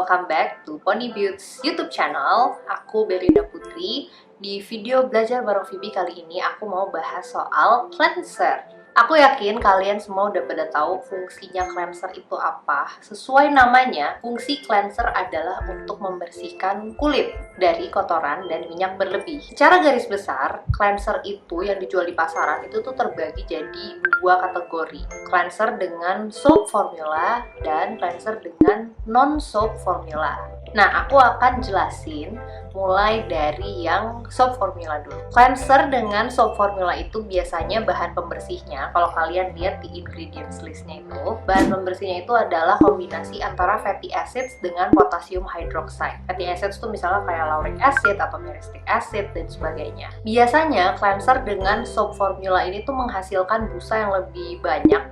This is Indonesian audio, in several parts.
welcome back to Pony Beauty's YouTube channel. Aku Belinda Putri. Di video belajar bareng Phoebe kali ini aku mau bahas soal cleanser. Aku yakin kalian semua udah pada tahu fungsinya cleanser itu apa. Sesuai namanya, fungsi cleanser adalah untuk membersihkan kulit dari kotoran dan minyak berlebih. Secara garis besar, cleanser itu yang dijual di pasaran itu tuh terbagi jadi dua kategori. Cleanser dengan soap formula dan cleanser dengan non-soap formula. Nah, aku akan jelasin mulai dari yang soap formula dulu. Cleanser dengan soap formula itu biasanya bahan pembersihnya, kalau kalian lihat di ingredients listnya itu, bahan pembersihnya itu adalah kombinasi antara fatty acids dengan potassium hydroxide. Fatty acids itu misalnya kayak lauric acid atau myristic acid dan sebagainya. Biasanya cleanser dengan soap formula ini tuh menghasilkan busa yang lebih banyak,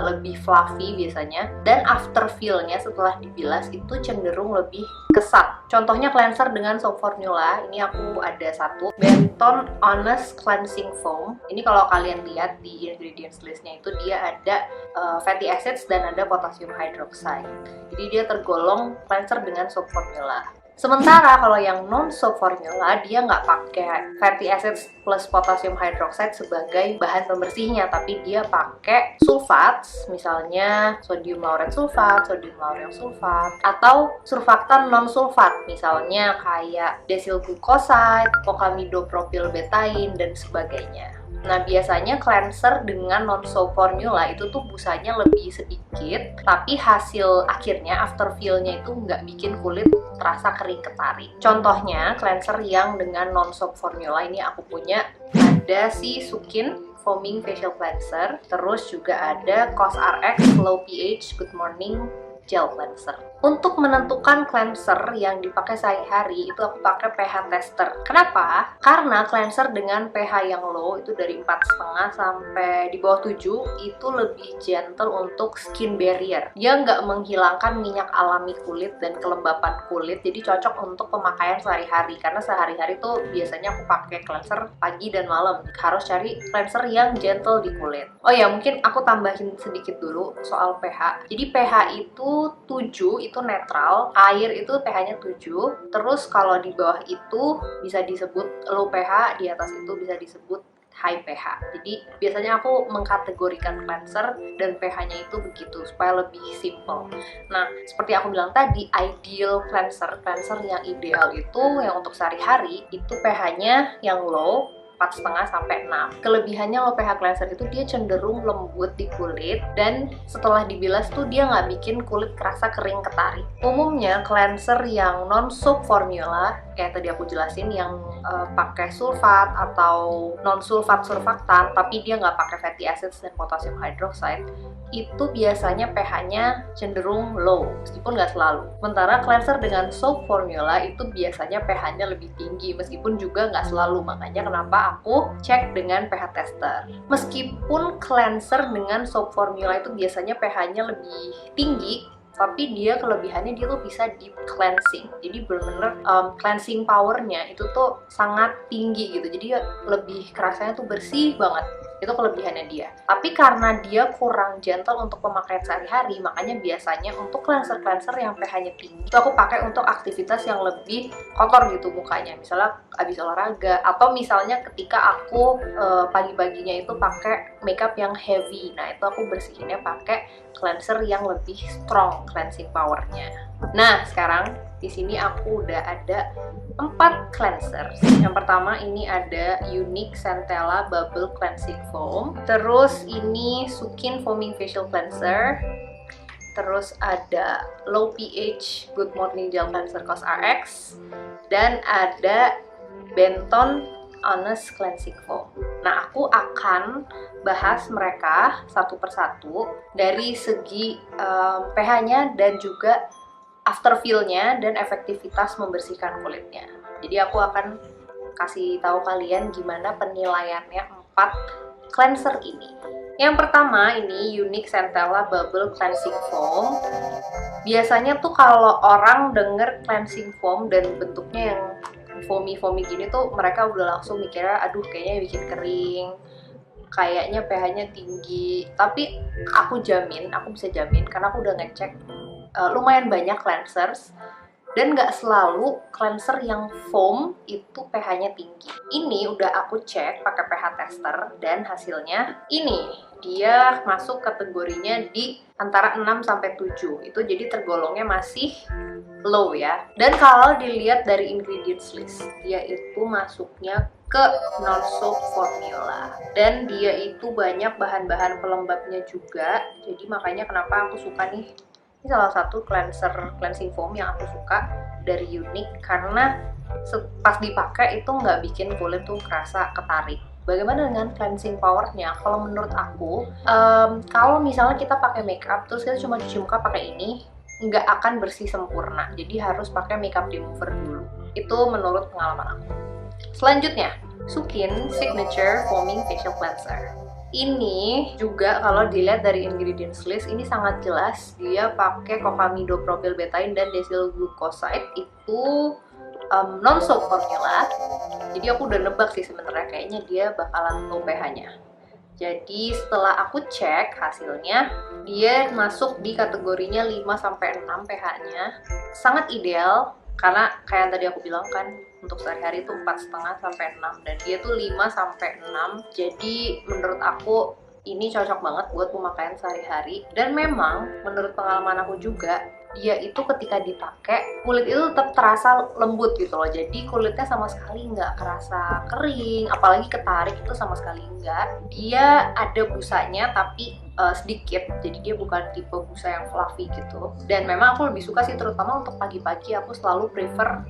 lebih fluffy biasanya, dan after feel-nya setelah dibilas itu cenderung lebih kesat. Contohnya cleanser dengan soap formula, ini aku ada satu, Benton Honest Cleansing Foam. Ini kalau kalian lihat di ingredients listnya itu dia ada fatty acids dan ada potassium hydroxide. Jadi dia tergolong cleanser dengan soap formula. Sementara kalau yang non-soap formula, dia nggak pakai fatty acids plus potassium hydroxide sebagai bahan pembersihnya, tapi dia pakai sulfats, misalnya sodium lauret sulfat, sodium lauryl sulfat, atau surfaktan non-sulfat, misalnya kayak desil glucoside, pokamidopropylbetaine, dan sebagainya. Nah, biasanya cleanser dengan non-soap formula itu tuh busanya lebih sedikit, tapi hasil akhirnya after feel-nya itu nggak bikin kulit terasa kering ketarik. Contohnya, cleanser yang dengan non-soap formula ini aku punya, ada si Sukin Foaming Facial Cleanser, terus juga ada COSRX Low pH Good Morning Gel Cleanser. Untuk menentukan cleanser yang dipakai sehari-hari itu aku pakai pH tester. Kenapa? Karena cleanser dengan pH yang low itu dari 4,5 sampai di bawah 7 itu lebih gentle untuk skin barrier. Dia nggak menghilangkan minyak alami kulit dan kelembapan kulit, jadi cocok untuk pemakaian sehari-hari. Karena sehari-hari tuh biasanya aku pakai cleanser pagi dan malam. Harus cari cleanser yang gentle di kulit. Oh ya, mungkin aku tambahin sedikit dulu soal pH. Jadi pH itu 7 itu netral, air itu pH-nya 7, terus kalau di bawah itu bisa disebut low pH, di atas itu bisa disebut high pH. Jadi biasanya aku mengkategorikan cleanser dan pH-nya itu begitu supaya lebih simple. Nah, seperti aku bilang tadi, ideal cleanser yang ideal itu yang untuk sehari-hari itu pH-nya yang low 4,5 sampai 6. Kelebihannya low pH cleanser itu dia cenderung lembut di kulit, dan setelah dibilas tuh dia nggak bikin kulit kerasa kering ketarik. Umumnya cleanser yang non-soap formula kayak tadi aku jelasin, yang pakai sulfat atau non-sulfat surfaktan tapi dia nggak pakai fatty acids dan potassium hydroxide, itu biasanya pH-nya cenderung low, meskipun nggak selalu. Sementara cleanser dengan soap formula itu biasanya pH-nya lebih tinggi, meskipun juga nggak selalu. Makanya kenapa aku cek dengan pH tester. Meskipun cleanser dengan soap formula itu biasanya pH-nya lebih tinggi, tapi dia kelebihannya dia tuh bisa deep cleansing. Jadi bener-bener cleansing powernya itu tuh sangat tinggi gitu. Jadi lebih kerasanya tuh bersih banget. Itu kelebihannya dia. Tapi karena dia kurang gentle untuk pemakaian sehari-hari, makanya biasanya untuk cleanser yang pH-nya tinggi itu aku pakai untuk aktivitas yang lebih kotor gitu mukanya. Misalnya abis olahraga, atau misalnya ketika aku pagi-paginya itu pakai makeup yang heavy. Nah, itu aku bersihinnya pakai cleanser yang lebih strong cleansing powernya. Nah, sekarang di sini aku udah ada 4 cleanser. Yang pertama ini ada Unique Centella Bubble Cleansing Foam. Terus ini Sukin Foaming Facial Cleanser. Terus ada Low pH Good Morning Gel Cleanser COSRX. Dan ada Benton Honest Cleansing Foam. Nah, aku akan bahas mereka satu persatu dari segi pH-nya dan juga after feel-nya dan efektivitas membersihkan kulitnya. Jadi aku akan kasih tahu kalian gimana penilaiannya 4 cleanser ini. Yang pertama ini Unique Centella Bubble Cleansing Foam. Biasanya tuh kalau orang denger cleansing foam dan bentuknya yang foamy gini tuh mereka udah langsung mikirnya aduh kayaknya bikin kering, kayaknya pH-nya tinggi. Tapi aku bisa jamin karena aku udah ngecek lumayan banyak cleansers, dan nggak selalu cleanser yang foam itu pH-nya tinggi. Ini udah aku cek pakai pH tester dan hasilnya ini. Dia masuk kategorinya di antara 6 sampai 7. Itu jadi tergolongnya masih low ya. Dan kalau dilihat dari ingredients list, dia itu masuknya ke non-soap formula. Dan dia itu banyak bahan-bahan pelembabnya juga. Jadi makanya kenapa aku suka nih. Ini salah satu cleansing foam yang aku suka dari Unique karena pas dipakai itu nggak bikin kulit tuh kerasa ketarik. Bagaimana dengan cleansing powernya? Kalau menurut aku, kalau misalnya kita pakai makeup terus kita cuma cuci muka pakai ini, nggak akan bersih sempurna. Jadi harus pakai makeup remover dulu. Itu menurut pengalaman aku. Selanjutnya, Sukin Signature Foaming Facial Cleanser. Ini juga kalau dilihat dari ingredients list ini sangat jelas dia pakai cocamidopropyl propylbetaine dan desil glucoside itu non-soap formula. Jadi aku udah nebak sih sebenarnya kayaknya dia bakalan low pH-nya. Jadi setelah aku cek hasilnya, dia masuk di kategorinya 5 sampai 6 pH-nya. Sangat ideal karena kayak yang tadi aku bilang kan, untuk sehari-hari itu 4,5 sampai 6 dan dia tuh 5 sampai 6. Jadi menurut aku ini cocok banget buat pemakaian sehari-hari. Dan memang menurut pengalaman aku juga, dia itu ketika dipakai kulit itu tetap terasa lembut gitu loh. Jadi kulitnya sama sekali nggak kerasa kering, apalagi ketarik itu sama sekali nggak. Dia ada busanya tapi sedikit, jadi dia bukan tipe busa yang fluffy gitu. Dan memang aku lebih suka sih, terutama untuk pagi-pagi aku selalu prefer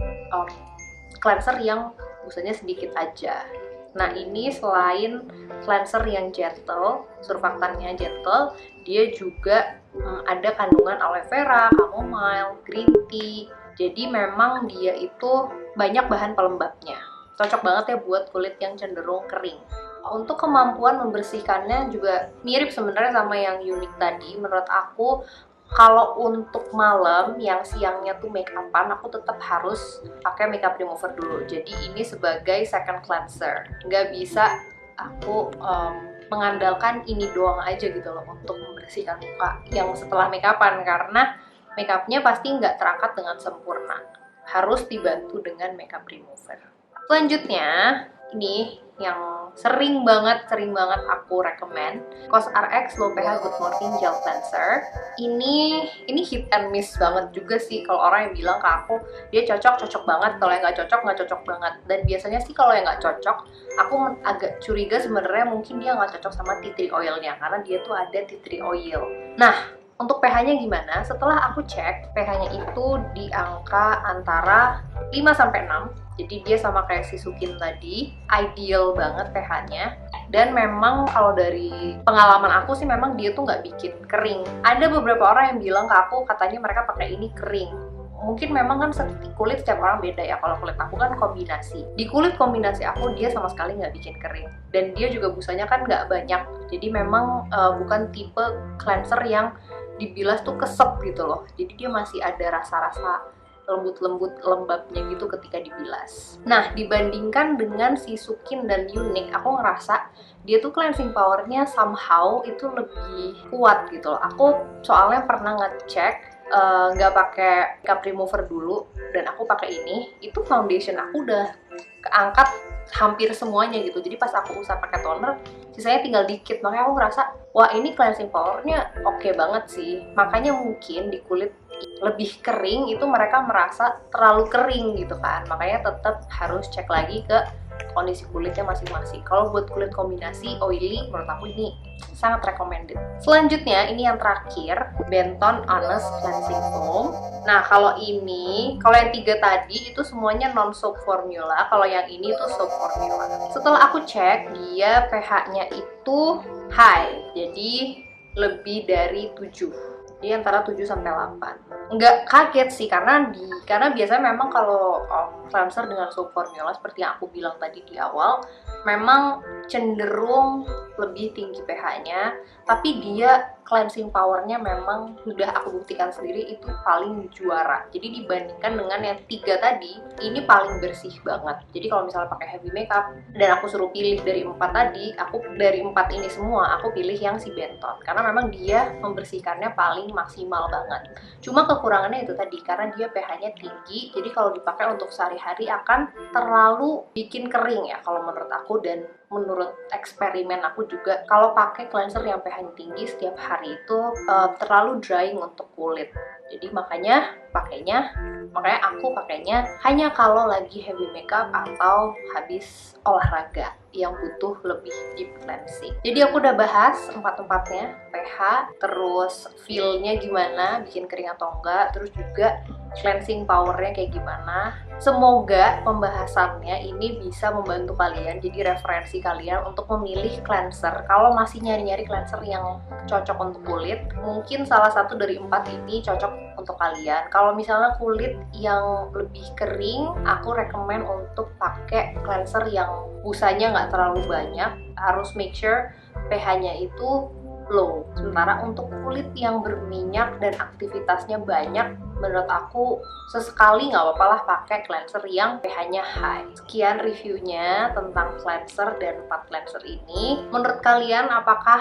cleanser yang busanya sedikit aja. Nah ini selain cleanser yang gentle, surfaktannya gentle, dia juga ada kandungan aloe vera, chamomile, green tea. Jadi memang dia itu banyak bahan pelembabnya. Cocok banget ya buat kulit yang cenderung kering. Untuk kemampuan membersihkannya juga mirip sebenarnya sama yang Unique tadi. Menurut aku kalau untuk malam yang siangnya tuh make upan, aku tetap harus pakai makeup remover dulu. Jadi ini sebagai second cleanser. Nggak bisa aku mengandalkan ini doang aja gitu loh untuk membersihkan muka yang setelah make upan, karena make upnya pasti nggak terangkat dengan sempurna. Harus dibantu dengan makeup remover. Selanjutnya, ini yang sering banget aku rekomend, COSRX Low pH Good Morning Gel Cleanser. Ini hit and miss banget juga sih. Kalau orang yang bilang ke aku dia cocok banget, kalau yang nggak cocok banget. Dan biasanya sih kalau yang nggak cocok, aku agak curiga sebenarnya mungkin dia nggak cocok sama tea tree oilnya, karena dia tuh ada tea tree oil. Nah, untuk pH-nya gimana? Setelah aku cek, pH-nya itu di angka antara 5 sampai 6. Jadi dia sama kayak si Sukin tadi, ideal banget pH-nya. Dan memang kalau dari pengalaman aku sih memang dia tuh nggak bikin kering. Ada beberapa orang yang bilang ke aku katanya mereka pakai ini kering. Mungkin memang kan kulit setiap orang beda ya. Kalau kulit aku kan kombinasi. Di kulit kombinasi aku dia sama sekali nggak bikin kering. Dan dia juga busanya kan nggak banyak. Jadi memang bukan tipe cleanser yang dibilas tuh kesep gitu loh. Jadi dia masih ada rasa-rasa lembut-lembut lembabnya gitu ketika dibilas. Nah, dibandingkan dengan si Sukin dan Unique, aku ngerasa dia tuh cleansing powernya somehow itu lebih kuat gitu loh. Aku soalnya pernah ngecek nggak pakai makeup remover dulu dan aku pakai ini, itu foundation aku udah keangkat hampir semuanya gitu. Jadi pas aku usah pakai toner, sisanya tinggal dikit. Makanya aku ngerasa, wah ini cleansing powernya oke banget sih. Makanya mungkin di kulit lebih kering itu mereka merasa terlalu kering gitu kan. Makanya tetap harus cek lagi ke kondisi kulitnya masing-masing. Kalau buat kulit kombinasi oily, menurut aku ini sangat recommended. Selanjutnya, ini yang terakhir, Benton Honest Cleansing Foam. Nah, kalau yang 3 tadi itu semuanya non-soap formula. Kalau yang ini tuh soap formula. Setelah aku cek, dia pH-nya itu high. Jadi lebih dari 7. Jadi antara 7 sampai 8. Nggak kaget sih karena biasanya memang kalau cleanser dengan soap formula seperti yang aku bilang tadi di awal, memang cenderung lebih tinggi pH-nya. tapi dia cleansing powernya memang sudah aku buktikan sendiri itu paling juara. Jadi dibandingkan dengan yang 3 tadi, ini paling bersih banget. Jadi kalau misalnya pakai heavy makeup dan aku suruh pilih dari 4 tadi, aku dari 4 ini semua aku pilih yang si Benton karena memang dia membersihkannya paling maksimal banget. Cuma kekurangannya itu tadi karena dia pH-nya tinggi, jadi kalau dipakai untuk sehari-hari akan terlalu bikin kering ya kalau menurut aku, dan menurut eksperimen aku juga kalau pakai cleanser yang pH-nya tinggi setiap hari itu terlalu drying untuk kulit. Jadi makanya aku pakainya hanya kalau lagi heavy makeup atau habis olahraga yang butuh lebih deep cleansing. Jadi aku udah bahas empat-empatnya, pH, terus feel-nya gimana, bikin kering atau enggak, terus juga cleansing powernya kayak gimana. Semoga pembahasannya ini bisa membantu kalian, jadi referensi kalian untuk memilih cleanser. Kalau masih nyari-nyari cleanser yang cocok untuk kulit, mungkin salah satu dari 4 ini cocok untuk kalian. Kalau misalnya kulit yang lebih kering, aku rekomen untuk pakai cleanser yang busanya nggak terlalu banyak, harus make sure pH-nya itu low. Sementara untuk kulit yang berminyak dan aktivitasnya banyak, menurut aku sesekali nggak apa-apa lah pakai cleanser yang pH-nya high. Sekian reviewnya tentang cleanser dan 4 cleanser ini. Menurut kalian apakah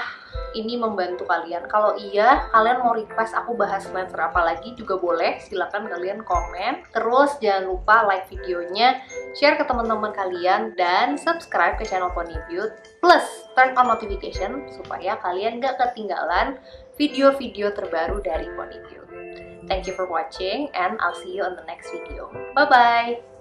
ini membantu kalian? Kalau iya, kalian mau request aku bahas cleanser apa lagi juga boleh, silahkan kalian komen. Terus jangan lupa like videonya, share ke teman-teman kalian, dan subscribe ke channel Pony Beauty. Plus turn on notification supaya kalian gak ketinggalan video-video terbaru dari Pony Beauty. Thank you for watching and I'll see you on the next video. Bye-bye!